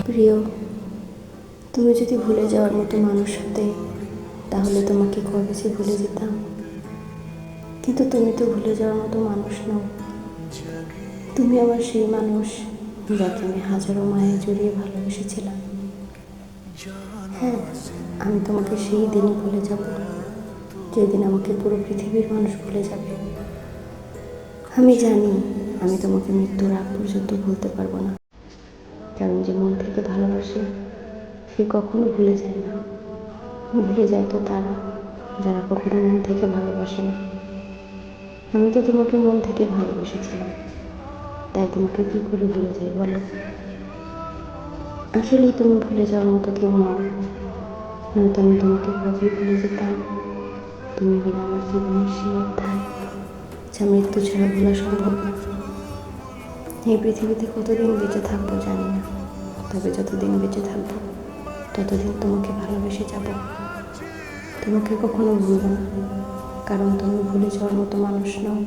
প্রিয়, তুমি যদি ভুলে যাওয়ার মতো মানুষ হতে তাহলে তোমাকে কবে যে ভুলে যেতাম। কিন্তু তুমি তো ভুলে যাওয়ার মতো মানুষ নও। তুমি আমার সেই মানুষ যাকে আমি হাজারো মায়ে জড়িয়ে ভালোবেসেছিলাম। হ্যাঁ, আমি তোমাকে সেই দিনই ভুলে যাব যেদিন আমাকে পুরো পৃথিবীর মানুষ ভুলে যাবে। আমি জানি আমি তোমাকে মৃত্যুর আগ পর্যন্ত ভুলতে পারবো না, কারণ যে মন থেকে ভালোবাসে সে কখনো ভুলে যায় না। ভুলে যায় তো তারা যারা কখনো মন থেকে ভালোবাসে না। আমি তো তোমাকে মন থেকে ভালোবেসেছিলাম, তাই তোমাকে কী করে ভুলে যাই বলো? আসলেই তুমি ভুলে যাওয়ার মতো কেউ নও, নয়তো আমি তোমাকে কবেই ভুলে যেতাম। তুমি হলে আমার জীবনের সেই অধ্যায় যা মৃত্যু ছাড়া ভোলা সম্ভব না। এই পৃথিবীতে কতদিন বেঁচে থাকবো জানি না, তবে যতদিন বেঁচে থাকবো ততদিন তোমাকে ভালোবেসে যাব। তোমাকে কখনো ভুলব না, কারণ তুমি ভুলে যাওয়ার মতো মানুষ নও।